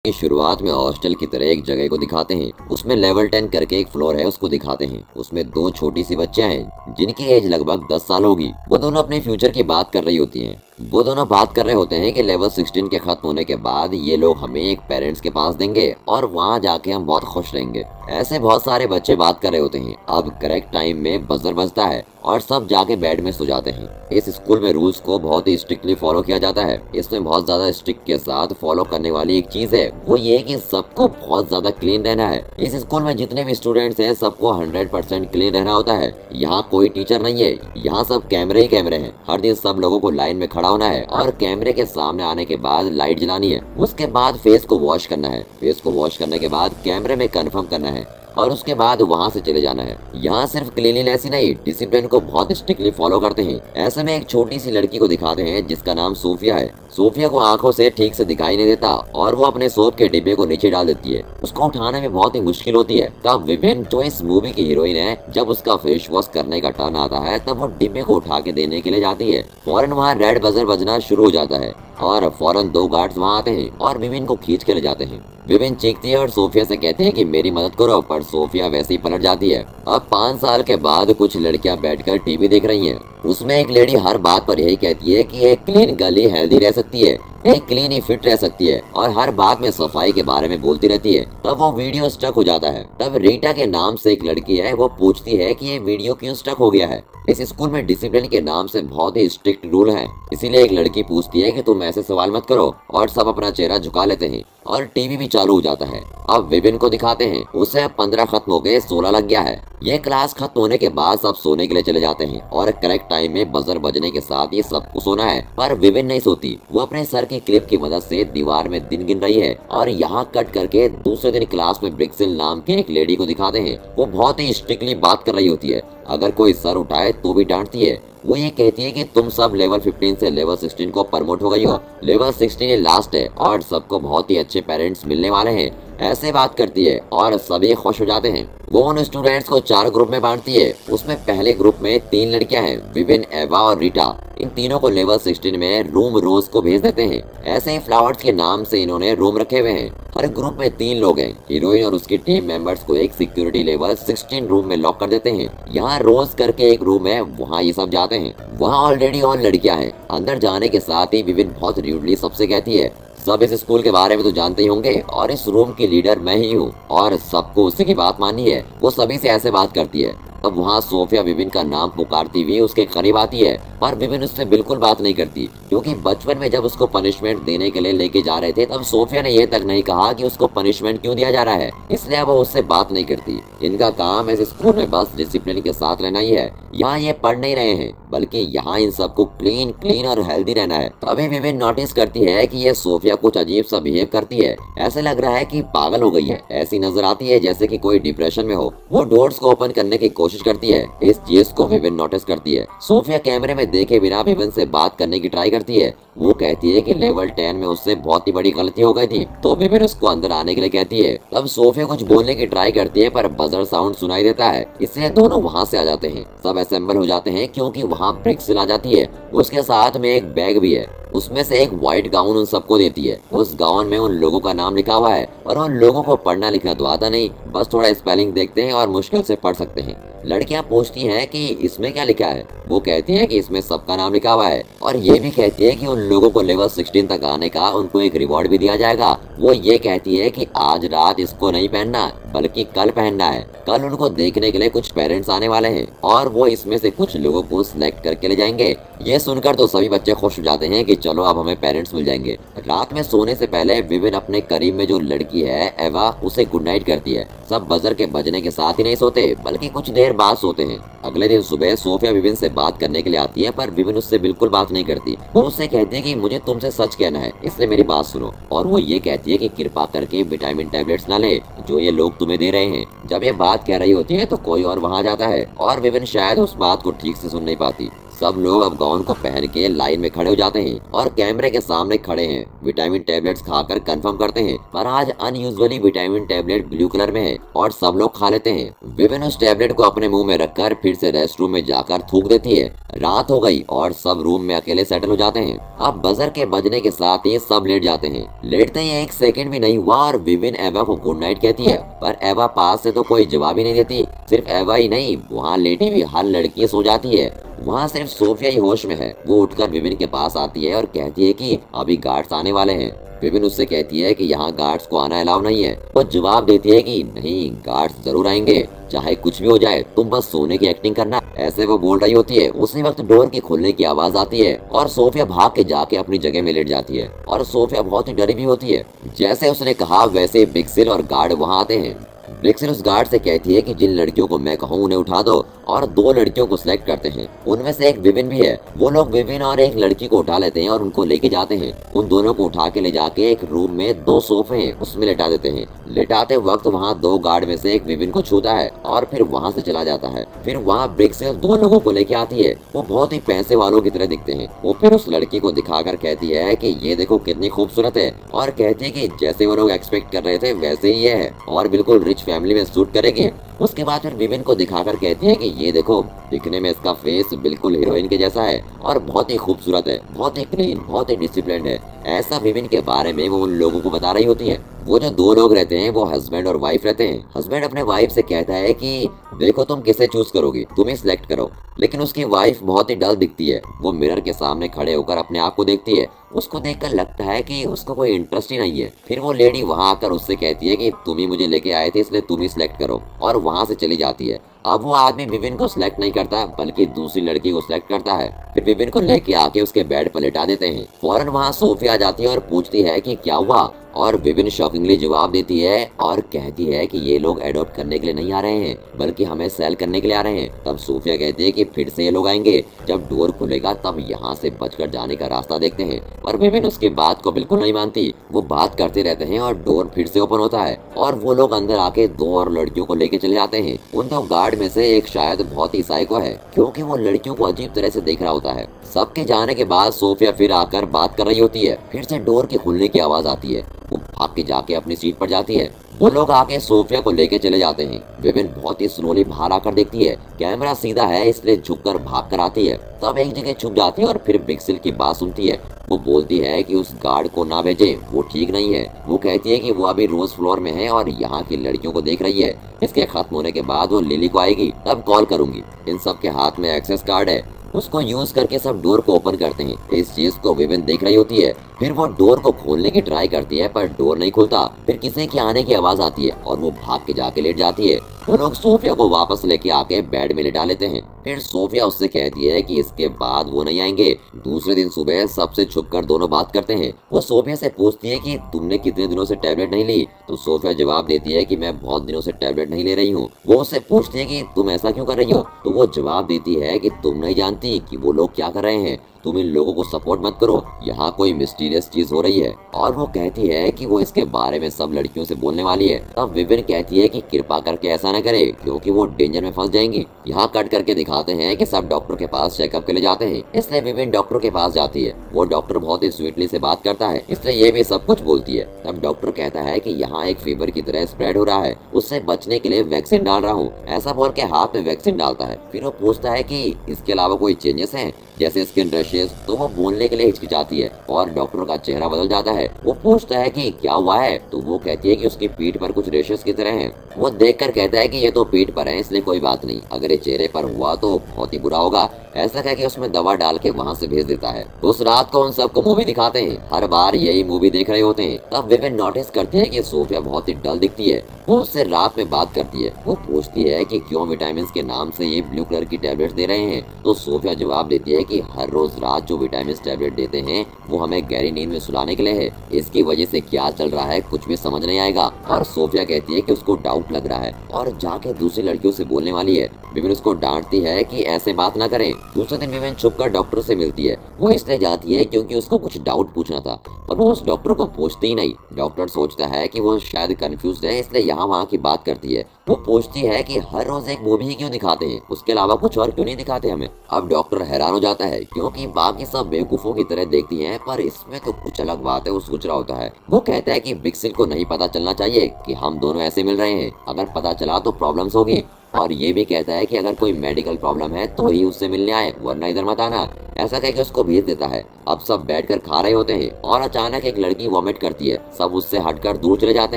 कि शुरुआत में हॉस्टल की तरह एक जगह को दिखाते हैं। उसमें लेवल 10 करके एक फ्लोर है, उसको दिखाते हैं। उसमें दो छोटी सी बच्चियां हैं जिनकी एज लगभग 10 साल होगी। वो दोनों अपने फ्यूचर की बात कर रही होती हैं। वो दोनों बात कर रहे होते हैं कि लेवल 16 के खत्म होने के बाद ये लोग हमें एक पेरेंट्स के पास देंगे और वहाँ जाके हम बहुत खुश रहेंगे। ऐसे बहुत सारे बच्चे बात कर रहे होते हैं। अब करेक्ट टाइम में बजर बजता है और सब जाके बेड में सो जाते हैं। इस स्कूल में रूल्स को बहुत ही स्ट्रिक्टली फॉलो किया जाता है। इसमें बहुत ज्यादा स्ट्रिक्ट के साथ फॉलो करने वाली एक चीज है, वो ये कि सबको बहुत ज्यादा क्लीन रहना है। इस स्कूल में जितने भी स्टूडेंट्स हैं सबको 100% क्लीन रहना होता है। यहाँ कोई टीचर नहीं है, यहाँ सब कैमरे ही कैमरे हैं। हर दिन सब लोगों को लाइन में खड़ा होना है और कैमरे के सामने आने के बाद लाइट जलानी है। उसके बाद फेस को वॉश करना है। फेस को वॉश करने के बाद कैमरे में कंफर्म करना है और उसके बाद वहाँ से चले जाना है। यहाँ सिर्फ क्लीनिनेस ही नहीं, डिसिप्लिन को बहुत स्ट्रिक्टली फॉलो करते हैं। ऐसे में एक छोटी सी लड़की को दिखाते हैं जिसका नाम सोफिया है। सोफिया को आंखों से ठीक से दिखाई नहीं देता और वो अपने सोप के डिब्बे को नीचे डाल देती है। उसको उठाने में बहुत ही मुश्किल होती है। तब विभिन्न, जो इस मूवी की हीरोइन है, जब उसका फेस वॉश करने का टर्न आता है तब वो डिब्बे को उठा के देने के लिए जाती है। फौरन वहाँ रेड बजर बजना शुरू हो जाता है और फौरन दो गार्ड्स वहाँ आते हैं और विभिन्न को खींच के ले जाते हैं। विभिन्न चीखती है और सोफिया से कहते हैं कि मेरी मदद करो, पर सोफिया वैसे ही पलट जाती है। अब 5 साल के बाद कुछ लड़कियां बैठकर टीवी देख रही हैं। उसमें एक लेडी हर बात पर यही कहती है कि एक क्लीन गर्ल हेल्दी रह सकती है, एक क्लीन ही फिट रह सकती है और हर बात में सफाई के बारे में बोलती रहती है। तब वो वीडियो स्टक हो जाता है। तब रीटा के नाम से एक लड़की है, वो पूछती है कि ये वीडियो क्यों स्टक हो गया है। इस स्कूल में डिसिप्लिन के नाम से बहुत ही स्ट्रिक्ट रूल हैं। इसीलिए एक लड़की पूछती है कि तुम ऐसे सवाल मत करो और सब अपना चेहरा झुका लेते हैं और टीवी भी चालू हो जाता है। अब विभिन्न को दिखाते हैं। उसे 15 खत्म हो गए, 16 लग गया है। ये क्लास खत्म होने के बाद सब सोने के लिए चले जाते हैं और करेक्ट टाइम में बजर बजने के साथ ये सबको सोना है। पर विभिन्न नहीं सोती। वो अपने सर की क्लिप की मदद से दीवार में दिन गिन रही है और यहाँ कट करके दूसरे दिन क्लास में ब्रिक्सिल नाम की एक लेडी को दिखाते हैं। वो बहुत ही स्ट्रिक्टली बात कर रही होती है। अगर कोई सर उठाए तो भी डांटती है। वो ये कहती है कि तुम सब लेवल 15 से लेवल 16 को प्रमोट हो गई हो। लेवल 16 ये लास्ट है और सबको बहुत ही अच्छे पेरेंट्स मिलने वाले हैं। ऐसे बात करती है और सभी खुश हो जाते हैं। वो उन स्टूडेंट्स को 4 ग्रुप में बांटती है। उसमें पहले ग्रुप में 3 लड़कियां हैं, विभिन्न, एवा और रीटा। इन तीनों को लेवल 16 में रूम रोज को भेज देते हैं। ऐसे ही फ्लावर्स के नाम से इन्होंने रूम रखे हुए हैं। हर ग्रुप में 3 लोग हैं। हीरोइन और उसकी टीम मेंबर्स को एक सिक्योरिटी लेवल 16 रूम में लॉक कर देते हैं। यहाँ रोज करके एक रूम है, वहाँ ये सब जाते हैं। वहाँ ऑलरेडी और लड़कियां हैं। अंदर जाने के साथ ही विभिन्न बहुत र्यूडली सबसे कहती है, सब इस स्कूल के बारे में तो जानते ही होंगे और इस रूम की लीडर मैं ही हूँ और सबको उसी की बात माननी है। वो सभी से ऐसे बात करती है। अब वहाँ सोफिया विभिन्न का नाम पुकारती हुई उसके करीब आती है, पर विभिन्न उससे बिल्कुल बात नहीं करती, क्योंकि बचपन में जब उसको पनिशमेंट देने के लिए लेके जा रहे थे तब सोफिया ने ये तक नहीं कहा कि उसको पनिशमेंट क्यों दिया जा रहा है, इसलिए वो उससे बात नहीं करती। इनका काम इस स्कूल में बस डिसिप्लिन के साथ रहना ही है। यहाँ ये पढ़ नहीं रहे हैं, बल्कि यहाँ इन सबको क्लीन और हेल्दी रहना है। तभी विभिन्न नोटिस करती है कि ये सोफिया कुछ अजीब सा बिहेव करती है। ऐसे लग रहा है कि पागल हो गई है। ऐसी नजर आती है जैसे कि कोई डिप्रेशन में हो। वो डोर्स को ओपन करने की कोशिश करती है। इस चीज को विभिन्न नोटिस करती है। सोफिया कैमरे में देखे बिना विभिन्न से बात करने की ट्राई करती है। वो कहती है कि लेवल 10 में उससे बहुत ही बड़ी गलती हो गई थी, तो विभिन्न उसको अंदर आने के लिए कहती है। तब सोफिया कुछ बोलने की ट्राई करती है, पर बजर साउंड सुनाई देता है, इसलिए दोनों वहाँ से आ जाते हैं। सब असेंबल हो जाते हैं क्योंकि वहाँ ब्रिक्सिल आ जाती है। उसके साथ में एक बैग भी है। उसमें से एक व्हाइट गाउन उन सबको देती है। उस गाउन में उन लोगों का नाम लिखा हुआ है और उन लोगों को पढ़ना लिखना तो आता नहीं, बस थोड़ा स्पेलिंग देखते हैं और मुश्किल से पढ़ सकते हैं। लड़कियां पूछती हैं कि इसमें क्या लिखा है। वो कहती हैं कि इसमें सबका नाम लिखा हुआ है और ये भी कहती है कि उन लोगों को लेवल 16 तक आने का उनको एक रिवॉर्ड भी दिया जाएगा। वो ये कहती है कि आज रात इसको नहीं पहनना, बल्कि कल पहनना है। कल उनको देखने के लिए कुछ पेरेंट्स आने वाले हैं और वो इसमें से कुछ लोगों को सिलेक्ट करके ले जाएंगे। ये सुनकर तो सभी बच्चे खुश हो जाते हैं कि चलो अब हमें पेरेंट्स मिल जाएंगे। रात में सोने से पहले विभिन्न अपने करीब में जो लड़की है एवा, उसे गुड नाइट करती है। सब बजर के बजने के साथ ही नहीं सोते, बल्कि कुछ देर बाद सोते हैं। अगले दिन सुबह सोफिया विभिन्न से बात करने के लिए आती है, पर विभिन्न उससे बिल्कुल बात नहीं करती। वो उससे कहती है कि मुझे तुमसे सच कहना है, इसलिए मेरी बात सुनो। और वो ये कहती है कि कृपा करके विटामिन टैबलेट्स ना ले, जो ये लोग तुम्हें दे रहे हैं। जब ये बात कह रही होती है तो कोई और वहाँ जाता है और विविन शायद उस बात को ठीक से सुन नहीं पाती। सब लोग अब गाउन को पहन के लाइन में खड़े हो जाते हैं और कैमरे के सामने खड़े हैं। विटामिन टेबलेट्स खाकर कंफर्म करते हैं, पर आज unusually vitamin tablet blue colour में है और सब लोग खा लेते हैं। विविन उस टेबलेट को अपने मुंह में रखकर फिर से रेस्ट रूम में जाकर थूक देती है। रात हो गई और सब रूम में अकेले सेटल हो जाते हैं। अब बजर के बजने के साथ ही सब लेट जाते हैं। लेटते ही 1 सेकंड भी नहीं हुआ और विविन एवा को गुड नाइट कहती है, पर एवा पास से तो कोई जवाब ही नहीं देती। सिर्फ एवा ही नहीं, वहाँ लेटी हुई हर लड़की सो जाती है। वहाँ सिर्फ सोफिया ही होश में है। वो उठकर विविन के पास आती है और कहती है कि अभी गार्ड्स आने वाले हैं। विविन उससे कहती है कि यहाँ गार्ड्स को आना अलाउ नहीं है। वो जवाब देती है कि नहीं, गार्ड्स जरूर आएंगे, चाहे कुछ भी हो जाए, तुम बस सोने की एक्टिंग करना। ऐसे वो बोल रही होती है, उसी वक्त डोर के खुलने की आवाज आती है और सोफिया भाग के जाके अपनी जगह में लेट जाती है और सोफिया बहुत ही डरी भी होती है। जैसे उसने कहा वैसे बिक्सिल और गार्ड वहाँ आते हैं। बिक्सिल उस गार्ड से कहती है कि जिन लड़कियों को मैं कहूँ उन्हें उठा दो, और 2 लड़कियों को सिलेक्ट करते हैं। उनमें से एक विविन भी है। वो लोग विविन और एक लड़की को उठा लेते हैं और उनको लेके जाते हैं। उन दोनों को उठा के ले जाके एक रूम में 2 सोफे हैं उसमें लेटा देते हैं। लेटाते वक्त वहाँ 2 गार्ड में से एक विविन को छूता है और फिर वहाँ से चला जाता है। फिर वहाँ बिक्सिल 2 लोगों को लेके आती है। वो बहुत ही पैसे वालों की तरह दिखते हैं। वो फिर उस लड़की को दिखाकर कहती है कि ये देखो कितनी खूबसूरत है, और कहती है कि जैसे वो लोग एक्सपेक्ट कर रहे थे वैसे ही है और बिल्कुल रिच फैमिली में सूट करेगी। उसके बाद फिर विविन को दिखाकर कहती है कि ये देखो, दिखने में इसका फेस बिल्कुल हीरोइन के जैसा है और बहुत ही खूबसूरत है, बहुत ही क्लीन, बहुत ही डिसिप्लिन्ड है। ऐसा विविन के बारे में वो उन लोगों को बता रही होती है। वो जो 2 लोग रहते हैं वो हस्बैंड और वाइफ रहते हैं। हस्बैंड अपने वाइफ से कहता है कि देखो तुम किसे चूज करोगी, तुम ही सिलेक्ट करो। लेकिन उसकी वाइफ बहुत ही डल दिखती है। वो मिरर के सामने खड़े होकर अपने आप को देखती है। उसको देखकर लगता है कि उसको कोई इंटरेस्ट ही नहीं है। फिर वो लेडी वहाँ आकर उससे कहती है कि तुम ही मुझे लेके आए थे इसलिए तुम ही सिलेक्ट करो, और वहाँ से चली जाती है। अब वो आदमी विविन को सिलेक्ट नहीं करता बल्कि दूसरी लड़की को सिलेक्ट करता है। फिर विविन को लेके आके उसके बेड पर लेटा देते हैं। फौरन वहाँ सोफिया आ जाती है और पूछती है कि क्या हुआ, और विविन शॉकिंगली जवाब देती है और कहती है कि ये लोग एडॉप्ट करने के लिए नहीं आ रहे हैं बल्कि हमें सेल करने के लिए आ रहे हैं। तब सोफिया कहती है कि फिर से ये लोग आएंगे, जब डोर खुलेगा तब यहाँ से बचकर जाने का रास्ता देखते हैं। पर विविन उसकी बात को बिल्कुल नहीं मानती। वो बात करते रहते हैं और डोर फिर से ओपन होता है और वो लोग अंदर आके 2 और लड़कियों को लेके चले जाते हैं। उन 2 गार्ड में से एक शायद बहुत ही साइको है, क्योंकि वो लड़कियों को अजीब तरह से देख रहा होता है। सबके जाने के बाद सोफिया फिर आकर बात कर रही होती है। फिर से डोर के खुलने की आवाज आती है। वो भाग के जाके अपनी सीट पर जाती है। वो लोग आके सोफिया को लेके चले जाते हैं। विविन बहुत ही स्लोली बाहर आकर देखती है। कैमरा सीधा है इसलिए झुककर भाग कर आती है। तब एक जगह छुप जाती है और फिर बिक्सिल की बात सुनती है। वो बोलती है कि उस गार्ड को ना भेजे, वो ठीक नहीं है। वो कहती है कि वो अभी रोज फ्लोर में है और यहाँ की लड़कियों को देख रही है। इसके खत्म होने के बाद वो लिली को आएगी, तब कॉल करूंगी। इन सब के हाथ में एक्सेस कार्ड है, उसको यूज करके सब डोर को ओपन करते हैं। इस चीज को विविन देख रही होती है। फिर वो डोर को खोलने की ट्राई करती है पर डोर नहीं खुलता। फिर किसी के आने की आवाज आती है और वो भाग के जाके लेट जाती है। वो लोग सोफिया को वापस लेके आके बेड में लेटा लेते हैं। फिर सोफिया उससे कहती है कि इसके बाद वो नहीं आएंगे। दूसरे दिन सुबह सबसे छुपकर दोनों बात करते हैं। वो सोफिया से पूछती है कि तुमने कितने दिनों से टैबलेट नहीं ली, तो सोफिया जवाब देती है कि मैं बहुत दिनों से टैबलेट नहीं ले रही हूँ। वो उससे पूछती है कि तुम ऐसा क्यों कर रही हो, तो वो जवाब देती है कि तुम नहीं जानती कि वो लोग क्या कर रहे हैं, तुम इन लोगों को सपोर्ट मत करो, यहाँ कोई मिस्टीरियस चीज हो रही है। और वो कहती है कि वो इसके बारे में सब लड़कियों से बोलने वाली है। तब विविन कहती है कि कृपा करके ऐसा न करे क्योंकि वो डेंजर में फंस जाएंगी। यहाँ कट करके दिखाते हैं कि सब डॉक्टर के पास चेकअप के लिए जाते हैं, इसलिए विविन डॉक्टर के पास जाती है। वो डॉक्टर बहुत ही स्वीटली से बात करता है, इसलिए ये भी सब कुछ बोलती है। तब डॉक्टर कहता है कि यहाँ एक फीवर की तरह स्प्रेड हो रहा है, उससे बचने के लिए वैक्सीन डाल रहा हूँ। ऐसा बोल के हाथ में वैक्सीन डालता है। फिर वो पूछता है कि इसके अलावा कोई चेंजेस हैं जैसे स्किन रैशेस, तो वो बोलने के लिए हिचकिचाती है और डॉक्टर का चेहरा बदल जाता है। वो पूछता है कि क्या हुआ है, तो वो कहती है कि उसकी पीठ पर कुछ रेशेस की तरह हैं। वो देखकर कहता है कि ये तो पीठ पर है इसलिए कोई बात नहीं, अगर ये चेहरे पर हुआ तो बहुत ही बुरा होगा। ऐसा कह के उसमें दवा डाल के वहाँ से भेज देता है। उस रात को उन सबको मूवी दिखाते हैं, हर बार यही मूवी देख रहे होते हैं। तब विविन नोटिस करती है कि सोफिया बहुत ही डल दिखती है। वो उससे रात में बात करती है। वो पूछती है कि क्यों विटामिन के नाम से ये ब्लू कलर की टैबलेट्स दे रहे हैं, तो सोफिया जवाब देती है कि हर रोज रात जो विटामिन टैबलेट देते हैं वो हमें गहरी गहरी नींद में सुलाने के लिए है। इसकी वजह से क्या चल रहा है कुछ भी समझ नहीं आएगा। और सोफिया कहती है कि उसको डाउट लग रहा है और जाके दूसरी लड़कियों से बोलने वाली है। विविन उसको डांटती है कि ऐसे बात ना करें। दूसरे दिन विविन छुपकर डॉक्टर से मिलती है। वो इसलिए जाती है क्योंकि उसको कुछ डाउट पूछना था, पर वो उस डॉक्टर को पूछती ही नहीं। डॉक्टर सोचता है कि वो शायद कंफ्यूज है, इसलिए यहाँ वहाँ की बात करती है। वो पूछती है कि हर रोज एक मूवी ही क्यों दिखाते हैं, उसके अलावा कुछ और क्यों नहीं दिखाते हमें। अब डॉक्टर हैरान हो जाता है क्योंकि बाकी सब बेवकूफों की तरह देखती हैं, पर इसमें तो कुछ अलग बात है। वो सोच रहा होता है। वो कहता है कि बिक्सिल को नहीं पता चलना चाहिए कि हम दोनों ऐसे मिल रहे हैं, अगर पता चला तो प्रॉब्लम्स होगी। और ये भी कहता है कि अगर कोई मेडिकल प्रॉब्लम है तो ही उससे मिलने आए, वरना इधर मत आना। ऐसा कह के उसको भेज देता है। अब सब बैठकर खा रहे होते हैं और अचानक एक लड़की वॉमिट करती है। सब उससे हटकर दूर चले जाते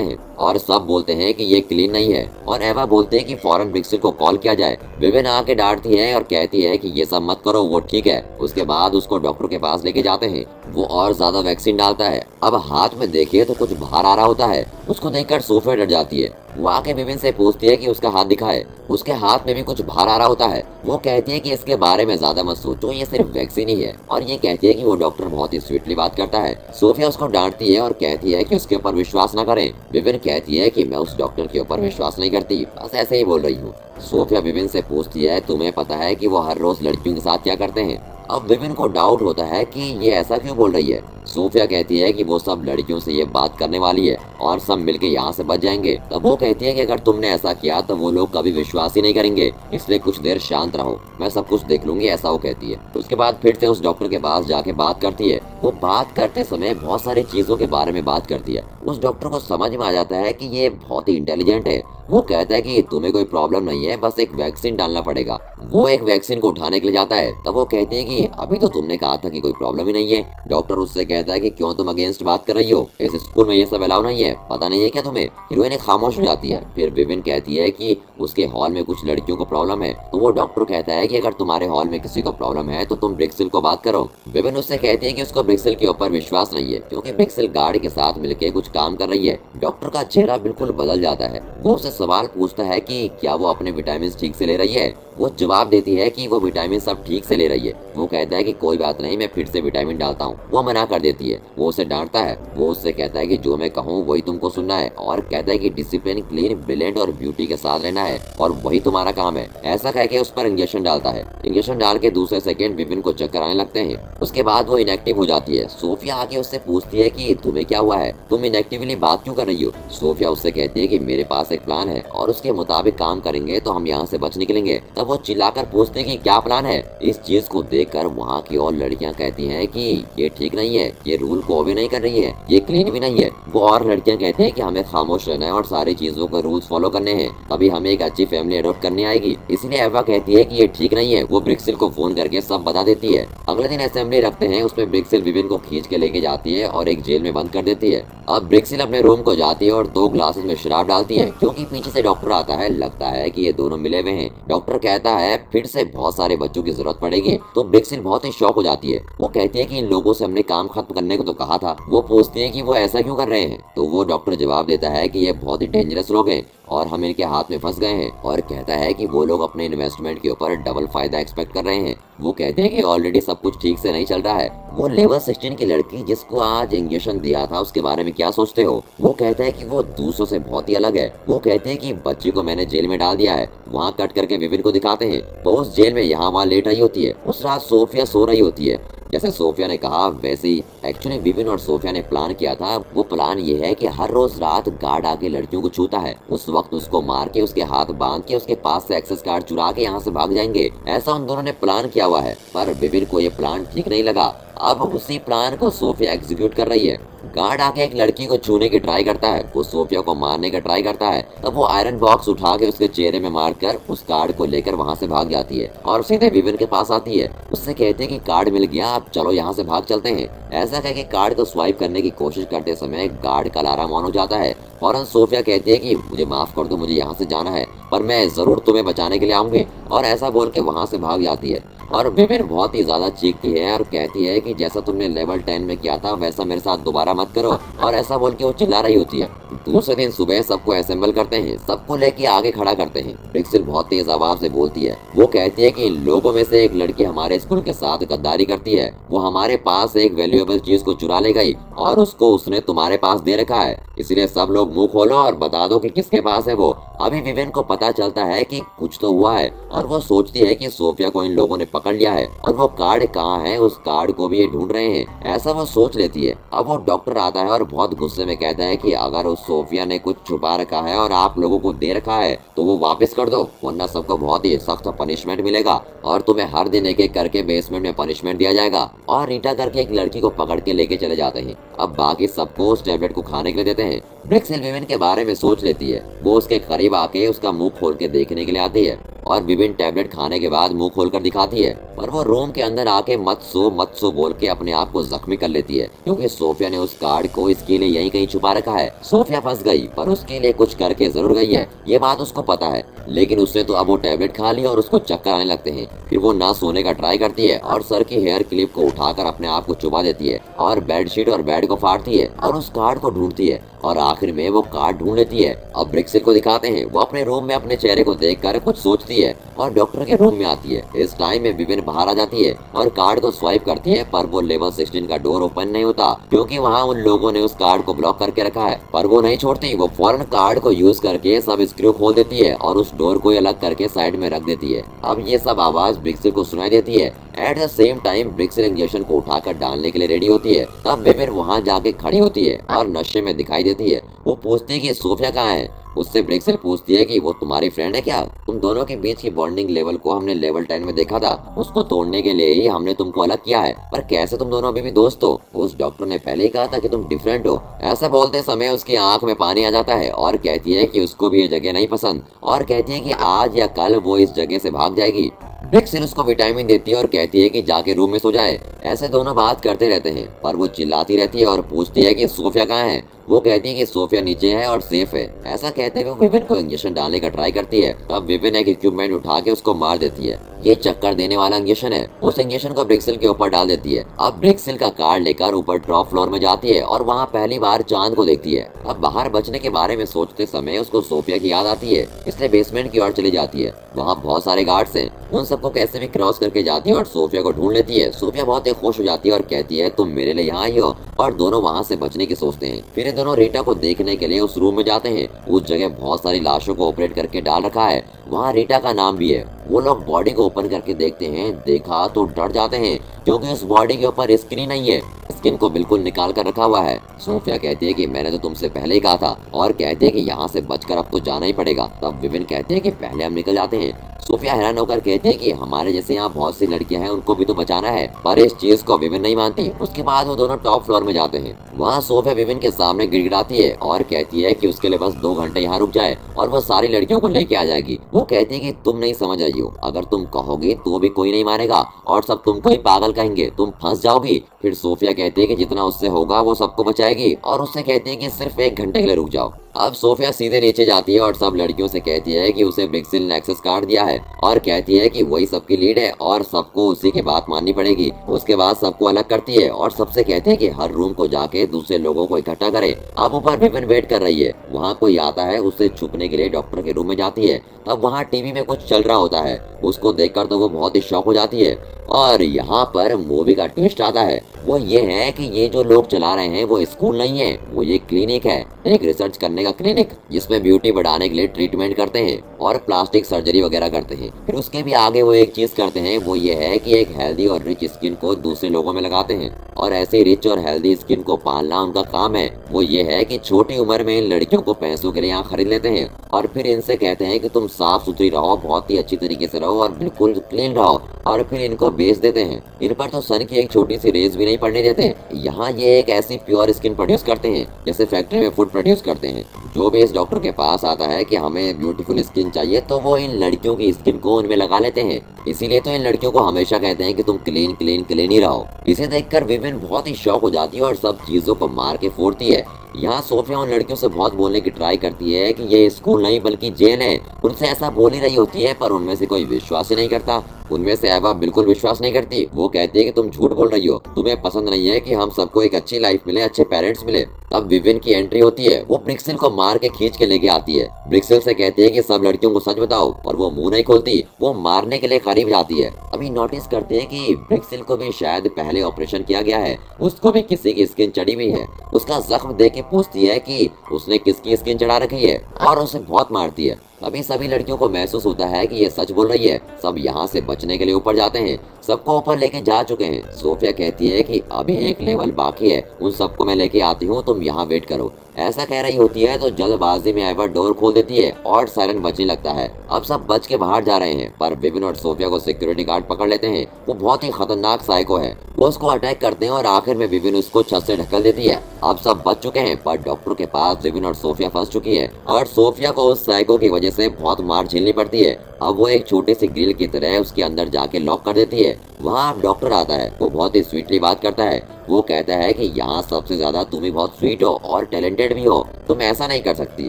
हैं और सब बोलते हैं कि ये क्लीन नहीं है। और एवा बोलते हैं कि फौरन बिक्सिल को कॉल किया जाए। विविन आके डांटती है और कहती है कि ये सब मत करो, वो ठीक है। उसके बाद उसको डॉक्टर के पास लेके जाते हैं। वो और ज्यादा वैक्सीन डालता है। अब हाथ में देखिए तो कुछ बाहर आ रहा होता है। उसको देखकर सोफिया डर जाती है। वो आके विविन से पूछती है कि उसका हाथ दिखाए। उसके हाथ में भी कुछ बाहर आ रहा होता है। वो कहती है कि इसके बारे में ज्यादा मत सोचो, ये सिर्फ वैक्सीन ही है। और ये कहती है कि वो डॉक्टर बहुत ही स्वीटली बात करता है। सोफिया उसको डांटती है और कहती है कि उसके ऊपर विश्वास न करें। विविन कहती है कि मैं उस डॉक्टर के ऊपर विश्वास नहीं करती, बस ऐसे ही बोल रही हूँ। सोफिया विविन से पूछती है तुम्हें पता है कि वो हर रोज लड़कियों के साथ क्या करते हैं। अब विविन को डाउट होता है कि ये ऐसा क्यों बोल रही है। सोफिया कहती है कि वो सब लड़कियों से ये बात करने वाली है और सब मिलके यहाँ से बच जाएंगे। तब वो कहती है कि अगर तुमने ऐसा किया तो वो लोग कभी विश्वास ही नहीं करेंगे, इसलिए कुछ देर शांत रहो, मैं सब कुछ देख लूंगी, ऐसा वो कहती है। उसके बाद फिर से उस डॉक्टर के पास जाके बात करती है। वो बात करते समय बहुत सारी चीजों के बारे में बात करती है। उस डॉक्टर को समझ में आ जाता है कि ये बहुत ही इंटेलिजेंट है। वो कहता है कि तुम्हें कोई प्रॉब्लम नहीं है, बस एक वैक्सीन डालना पड़ेगा। वो एक वैक्सीन को उठाने के लिए जाता है। तब वो कहते हैं कि अभी तो तुमने कहा था कि कोई प्रॉब्लम ही नहीं है। डॉक्टर उससे कहता है कि क्यों तुम अगेंस्ट बात कर रही हो, इस स्कूल में ये सब अलाउ नहीं है, पता नहीं है क्या तुम्हें। हीरोइन खामोश हो जाती है। फिर विविन कहती है कि उसके हॉल में कुछ लड़कियों को प्रॉब्लम है। तो वो डॉक्टर कहता है कि अगर तुम्हारे हॉल में किसी को प्रॉब्लम है तो तुम ब्रिक्सिल को बात करो। विविन उससे कहती है कि उसको ब्रिक्सिल के ऊपर विश्वास नहीं है क्योंकि ब्रिक्सिल गार्ड के साथ मिलकर कुछ काम कर रही है। डॉक्टर का चेहरा बिल्कुल बदल जाता है। वो उससे सवाल पूछता है कि क्या वो अपने विटामिन ठीक से ले रही है। वो जवाब देती है कि वो विटामिन सब ठीक से ले रही है। वो कहता है कि कोई बात नहीं, मैं फिर से विटामिन डालता हूँ। वो मना कर देती है। वो उसे डांटता है। वो उससे कहता है कि जो मैं कहूँ वही तुमको सुनना है और कहता है कि डिसिप्लिन, क्लीन, ब्रिलियंट और ब्यूटी के साथ रहना है और वही तुम्हारा काम है। ऐसा कह के उस पर इंजेक्शन डालता है। इंजेक्शन डाल के दूसरे सेकंड विपिन को चक्कर आने लगते हैं। उसके बाद वो इनएक्टिव हो जाती है। सोफिया आके उससे पूछती है कि तुम्हें क्या हुआ है, तुम इनएक्टिवली बात क्यों कर रही हो। सोफिया उससे कहती है कि मेरे पास एक प्लान है और उसके मुताबिक काम करेंगे तो हम यहाँ से बच निकलेंगे। तब वो चिल्लाकर पूछते हैं कि क्या प्लान है। इस चीज को देखकर वहाँ की और लड़कियाँ कहती हैं कि ये ठीक नहीं है, ये रूल को भी नहीं कर रही है, ये क्लीन भी नहीं है। वो और लड़कियाँ कहते हैं कि हमें खामोश रहना है और सारी चीजों को रूल्स फॉलो करने हैं, तभी हमें एक अच्छी फैमिली अडॉप्ट करनी आएगी। इसलिए एवा कहती है कि ये ठीक नहीं है। वो ब्रिक्सिल को फोन करके सब बता देती है। अगले दिन असेंबली रखते हैं। उसमें ब्रिक्सिल विविन को खींच के लेके जाती है और एक जेल में बंद कर देती है। अब ब्रिक्सिल अपने रूम को जाती है और 2 ग्लासेस में शराब डालती है क्योंकि पीछे से डॉक्टर आता है। लगता है कि ये दोनों मिले हुए हैं। डॉक्टर कहता है फिर से बहुत सारे बच्चों की जरूरत पड़ेगी। तो ब्रिक्सिल बहुत ही शॉक हो जाती है। वो कहती है कि इन लोगों से हमने काम खत्म करने को तो कहा था। वो पूछती है कि वो ऐसा क्यों कर रहे हैं। तो वो डॉक्टर जवाब देता है कि ये बहुत ही डेंजरस लोग हैं और हम इनके हाथ में फंस गए हैं और कहता है कि वो लोग अपने इन्वेस्टमेंट के ऊपर डबल फायदा एक्सपेक्ट कर रहे हैं। वो कहते हैं कि ऑलरेडी सब कुछ ठीक से नहीं चल रहा है। वो लेवल 16 की लड़की जिसको आज इंजेक्शन दिया था उसके बारे में क्या सोचते हो। वो कहता है कि वो दूसरों से बहुत ही अलग है। वो कहते हैं कि बच्ची को मैंने जेल में डाल दिया है। वहाँ कट करके विविन को दिखाते हैं। वो उस जेल में यहाँ वहाँ लेट रही होती है। उस रात सोफिया सो रही होती है। जैसे सोफिया ने कहा वैसे ही एक्चुअली विविन और सोफिया ने प्लान किया था। वो प्लान ये है कि हर रोज रात गार्ड आके लड़कियों को छूता है, उस वक्त उसको मार के उसके हाथ बांध के उसके पास से एक्सेस कार्ड चुरा के यहाँ से भाग जाएंगे। ऐसा उन दोनों ने प्लान किया हुआ है, पर विविन को ये प्लान ठीक नहीं लगा। अब उसी प्लान को सोफिया एग्जीक्यूट कर रही है। गार्ड आके एक लड़की को छूने की ट्राई करता है। वो सोफिया को मारने का ट्राई करता है। तब वो आयरन बॉक्स उठा के उसके चेहरे में मारकर उस कार्ड को लेकर वहाँ से भाग जाती है और सीधे विविन के पास आती है। उससे कहते हैं कि कार्ड मिल गया, अब चलो यहाँ से भाग चलते हैं। ऐसा कह के कार्ड को स्वाइप करने की कोशिश करते समय गार्ड का अलार्म ऑन हो जाता है। फौरन सोफिया कहती है कि मुझे माफ कर दो, मुझे यहाँ से जाना है, पर मैं जरूर तुम्हें बचाने के लिए आऊंगी। और ऐसा बोल के वहाँ से भाग जाती है। और विभिन्न बहुत ही ज्यादा चीखती है और कहती है कि जैसा तुमने लेवल 10 में किया था वैसा मेरे साथ दोबारा मत करो, और ऐसा बोल के वो चिल्ला रही होती है। दूसरे दिन सुबह सबको असेंबल करते हैं, सबको लेके आगे खड़ा करते हैं। ब्रिक्सिल बहुत तेज आवाज से बोलती है। वो कहती है कि इन लोगों में से एक लड़की हमारे स्कूल के साथ गद्दारी करती है। वो हमारे पास एक वैल्यूएबल चीज को चुरा ले गई और उसको उसने तुम्हारे पास दे रखा है, इसलिए सब लोग मुंह खोलो और बता दो कि किसके पास है वो। अभी विवेन को पता चलता है कि कुछ तो हुआ है और वो सोचती है कि सोफिया को इन लोगों ने पकड़ लिया है और वो कार्ड कहाँ है उस कार्ड को भी ये ढूंढ रहे हैं, ऐसा वो सोच लेती है। अब वो डॉक्टर आता है और बहुत गुस्से में कहता है कि अगर उस सोफिया ने कुछ छुपा रखा है और आप लोगों को दे रखा है तो वो वापस कर दो, वरना सबको बहुत ही सख्त पनिशमेंट मिलेगा और तुम्हें हर दिन एक एक करके बेसमेंट में पनिशमेंट दिया जाएगा। और रीटा करके एक लड़की को पकड़ के लेके चले जाते हैं। अब बाकी सबको उस टैबलेट को खाने के लिए देते हैं। ब्रिक्सिल विवेन के बारे में सोच लेती है। वो उसके करीब आके उसका मुंह खोल के देखने के लिए आती है और विभिन्न टैबलेट खाने के बाद मुंह खोलकर दिखाती है, पर वो रूम के अंदर आके मत सो बोल के अपने आप को जख्मी कर लेती है, क्योंकि सोफिया ने उस कार्ड को इसके लिए यहीं कहीं छुपा रखा है। सोफिया फंस गई, पर उसके लिए कुछ करके जरूर गई है, ये बात उसको पता है, लेकिन उसने तो अब वो टैबलेट खा ली और उसको चक्कर आने लगते हैं। फिर वो ना सोने का ट्राई करती है और सर की हेयर क्लिप को उठाकर अपने आप को चुबा देती है और बेडशीट और बेड को फाड़ती है और उस कार्ड को ढूंढती है और आखिर में वो कार्ड ढूंढ लेती है। अब ब्रिक्सिल को दिखाते हैं। वो अपने रूम में अपने चेहरे को देखकर कुछ सोचती है और डॉक्टर के रूम में आती है। इस टाइम में विभिन्न बाहर आ जाती है और कार्ड को स्वाइप करती है, पर वो लेवल 16 का डोर ओपन नहीं होता, क्योंकि वहाँ उन लोगों ने उस कार्ड को ब्लॉक करके रखा है। पर वो नहीं छोड़ती, वो फौरन कार्ड को यूज करके सब स्क्रू खोल देती है और उस डोर को अलग करके साइड में रख देती है। अब ये सब आवाज ब्रिक्सिल को सुनाई देती है। एट द सेम टाइम ब्रिक्सिल इंजेक्शन को उठाकर डालने के लिए रेडी होती है। तब विभिन्न वहाँ जाके खड़ी होती है और नशे में दिखाई देती है। वो पूछती है कि सोफिया कहाँ है। उससे ब्रिक्सिल पूछती है कि वो तुम्हारी फ्रेंड है क्या? तुम दोनों के बीच की बॉन्डिंग लेवल को हमने लेवल 10 में देखा था, उसको तोड़ने के लिए ही हमने तुमको अलग किया है, पर कैसे तुम दोनों अभी भी दोस्त हो? उस डॉक्टर ने पहले ही कहा था कि तुम डिफरेंट हो। ऐसा बोलते समय उसकी आंख में पानी आ जाता है और कहती है कि उसको भी ये जगह नहीं पसंद और कहती है कि आज या कल वो इस जगह से भाग जाएगी। ब्रिक्सिल उसको विटामिन देती है और कहती है कि जाके रूम में सो जाए। ऐसे दोनों बात करते रहते हैं, पर वो चिल्लाती रहती है और पूछती है कि सोफिया कहाँ है। वो कहती है कि सोफिया नीचे है और सेफ है। ऐसा कहते हुए विपिन को इंजेक्शन डालने का ट्राई करती है। तब विपिन एक इक्विपमेंट उठा के उसको मार देती है। ये चक्कर देने वाला इंजेक्शन है। उस इंजेक्शन को ब्रिक्सिल के ऊपर डाल देती है। अब ब्रिक्सिल का कार्ड लेकर ऊपर टॉप फ्लोर में जाती है और वहाँ पहली बार चांद को देखती है। अब बाहर बचने के बारे में सोचते समय उसको सोफिया की याद आती है, इसलिए बेसमेंट की ओर चली जाती है। वहाँ बहुत सारे गार्ड्स हैं, उन सबको कैसे भी क्रॉस करके जाती है और सोफिया को ढूंढ लेती है। सोफिया बहुत ही खुश हो जाती है और कहती है तुम मेरे लिए यहाँ आई हो, और दोनों वहाँ से बचने की सोचते हैं। फिर ये दोनों रीटा को देखने के लिए उस रूम में जाते हैं। उस जगह बहुत सारी लाशों को ऑपरेट करके डाल रखा है, वहाँ रीटा का नाम भी है। वो लोग बॉडी को ओपन करके देखते हैं, देखा तो डर जाते हैं, क्योंकि उस बॉडी के ऊपर स्किन ही नहीं है, स्किन को बिल्कुल निकाल कर रखा हुआ है। सोफिया कहती है कि मैंने तो तुमसे पहले ही कहा था, और कहती है कि यहाँ से बचकर अब तो जाना ही पड़ेगा। तब विपिन कहते हैं कि पहले हम निकल जाते हैं। सोफिया हैरान होकर कहती है कि हमारे जैसे यहाँ बहुत सी लड़कियां हैं, उनको भी तो बचाना है, पर इस चीज को विपिन नहीं मानती। उसके बाद वो दोनों टॉप फ्लोर में जाते हैं। वहाँ सोफिया विपिन के सामने गिड़गिड़ाती है और कहती है कि उसके लिए बस 2 घंटे यहाँ रुक जाए और वो सारी लड़कियों को लेके आ जाएगी। वो कहती है कि तुम नहीं समझ आई हो, अगर तुम कहोगे तो भी कोई नहीं मानेगा और सब तुमको ही पागल कहेंगे, तुम फंस जाओगी। फिर सोफिया कहती है कि जितना उससे होगा वो सबको बचाएगी और उससे कहती है कि सिर्फ 1 घंटे के लिए रुक जाओ। अब सोफिया सीधे नीचे जाती है और सब लड़कियों से कहती है कि उसे ब्रिक्सिल ने एक्सेस कार्ड दिया है और कहती है कि वही सबकी लीड है और सबको उसी की बात माननी पड़ेगी। उसके बाद सबको अलग करती है और सबसे कहते हैं कि हर रूम को जाके दूसरे लोगों को इकट्ठा करे। अब ऊपर विपिन वेट कर रही है, वहाँ कोई आता है, उससे छुपने के लिए डॉक्टर के रूम में जाती है। तब वहाँ टीवी में कुछ चल रहा होता है, उसको देखकर तो वो बहुत ही शॉक हो जाती है। और यहाँ पर मूवी का ट्विस्ट आता है, वो ये है कि ये जो लोग चला रहे हैं वो स्कूल नहीं है, वो ये क्लिनिक है, एक रिसर्च करने का क्लिनिक, जिसमें ब्यूटी बढ़ाने के लिए ट्रीटमेंट करते हैं और प्लास्टिक सर्जरी वगैरह करते हैं। फिर उसके भी आगे वो एक चीज करते हैं, वो ये है कि एक हेल्दी और रिच स्किन को दूसरे लोगों में लगाते हैं और ऐसे रिच और हेल्दी स्किन को पालना उनका काम है। वो ये है कि छोटी उम्र में इन लड़कियों को पैसों के लिए यहाँ खरीद लेते हैं और फिर इनसे कहते हैं कि तुम साफ सुथरी रहो, बहुत ही अच्छी तरीके से रहो और बिल्कुल क्लीन रहो, और फिर इनको बेच देते हैं। इन पर तो सन की एक छोटी सी रेज भी नहीं पड़ने देते। यहाँ ये एक ऐसी प्योर स्किन प्रोड्यूस करते हैं जैसे फैक्ट्री में फूड प्रोड्यूस करते हैं। जो भी इस डॉक्टर के पास आता है कि हमें ब्यूटीफुल स्किन चाहिए, तो वो इन लड़कियों की स्किन को उनमें लगा लेते हैं। इसीलिए तो इन लड़कियों को हमेशा कहते हैं कि तुम क्लीन क्लीन क्लीन ही रहो। इसे देखकर विपिन बहुत ही शॉक हो जाती है और सब चीजों को मार के फोड़ती है। यहाँ सोफिया उन लड़कियों से बहुत बोलने की ट्राई करती है कि ये स्कूल नहीं बल्कि जेल है। उनसे ऐसा बोल ही रही होती है, पर उनमें से कोई विश्वास ही नहीं करता। उनमें से एवा बिल्कुल विश्वास नहीं करती। वो कहती है कि तुम झूठ बोल रही हो, तुम्हें पसंद नहीं है कि हम सबको एक अच्छी लाइफ मिले, अच्छे पेरेंट्स मिले। अब विविन की एंट्री होती है। वो ब्रिक्सिल को मार के खींच के लेके आती है। ब्रिक्सिल से कहती है कि सब लड़कियों को सच बताओ, और वो मुंह नहीं खोलती। वो मारने के लिए करीब जाती है। अभी नोटिस करते हैं कि ब्रिक्सिल को भी शायद पहले ऑपरेशन किया गया है, उसको भी किसी की स्किन चढ़ी हुई है। उसका जख्म देख के पूछती है कि उसने किसकी स्किन चढ़ा रखी है, और उसे बहुत मारती है। अभी सभी लड़कियों को महसूस होता है कि ये सच बोल रही है। सब यहाँ से बचने के लिए ऊपर जाते हैं। सबको ऊपर लेके जा चुके हैं। सोफिया कहती है कि अभी एक लेवल बाकी है, उन सबको मैं लेके आती हूँ, तुम यहाँ वेट करो। ऐसा कह रही होती है तो जल्दबाजी में एवा डोर खोल देती है और सायरन बजने लगता है। अब सब बच के बाहर जा रहे हैं, पर विविन और सोफिया को सिक्योरिटी गार्ड पकड़ लेते हैं। वो बहुत ही खतरनाक साइको है। वो उसको अटैक करते हैं और आखिर में विविन उसको छत से ढकल देती है। अब सब बच चुके हैं, पर डॉक्टर के पास विविन और सोफिया फंस चुकी है, और सोफिया को उस साइको की वजह से बहुत मार झेलनी पड़ती है। अब वो एक छोटी सी ग्रिल की तरह उसके अंदर जाके लॉक कर देती है। वहाँ अब डॉक्टर आता है। वो बहुत ही स्वीटली बात करता है। वो कहता है कि यहाँ सबसे ज्यादा तुम ही बहुत स्वीट हो और टैलेंटेड भी हो, तुम ऐसा नहीं कर सकती,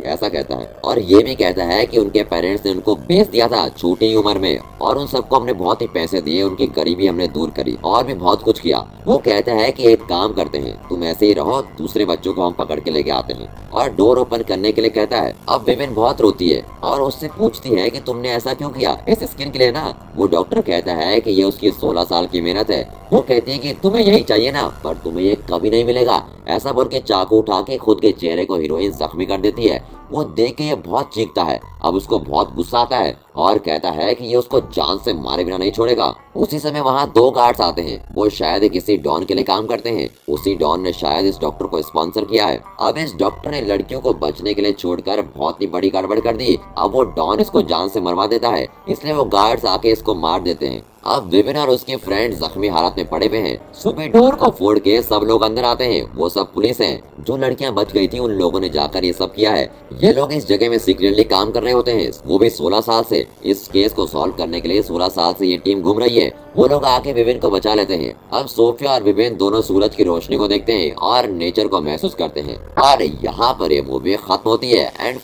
ऐसा कहता है। और ये भी कहता है कि उनके पेरेंट्स ने उनको बेच दिया था छोटी उम्र में, और उन सबको हमने बहुत ही पैसे दिए, उनकी गरीबी हमने दूर करी, और भी बहुत कुछ किया। वो कहता है कि एक काम करते हैं, तुम ऐसे ही रहो, दूसरे बच्चों को हम पकड़ के लेके आते हैं, और डोर ओपन करने के लिए कहता है। अब विविन बहुत रोती है और उससे पूछती है कि तुमने ऐसा क्यों किया, इस स्किन के लिए ना। वो डॉक्टर कहता है कि ये उसकी 16 साल की मेहनत है। वो कहती है कि तुम्हें यही चाहिए ना, पर तुम्हें ये कभी नहीं मिलेगा। ऐसा बोल के चाकू उठा के खुद के चेहरे को हीरोइन जख्मी कर देती है। वो देख के ये बहुत चीखता है। अब उसको बहुत गुस्सा आता है और कहता है कि ये उसको जान से मारे बिना नहीं छोड़ेगा। उसी समय वहाँ 2 गार्ड्स आते हैं। वो शायद किसी डॉन के लिए काम करते हैं। उसी डॉन ने शायद इस डॉक्टर को स्पॉन्सर किया है। अब इस डॉक्टर ने लड़कियों को बचने के लिए छोड़कर बहुत ही बड़ी गड़बड़ कर दी। अब वो डॉन इसको जान से मरवा देता है, इसलिए वो गार्ड्स आके इसको मार देते हैं। अब विविन और उसके फ्रेंड जख्मी हालत में पड़े हुए हैं। सुबह डोर को फोड़ के सब लोग अंदर आते हैं। वो सब पुलिस हैं। जो लड़कियां बच गई थी उन लोगों ने जाकर ये सब किया है। ये लोग इस जगह में सीक्रेटली काम कर रहे होते हैं, वो भी 16 साल से। इस केस को सॉल्व करने के लिए 16 साल से ये टीम घूम रही है। वो लोग आके विविन को बचा लेते हैं। अब सोफिया और विविन दोनों सूरज की रोशनी को देखते हैं और नेचर को महसूस करते हैं। और यहाँ पर ये मूवी खत्म होती है। एंड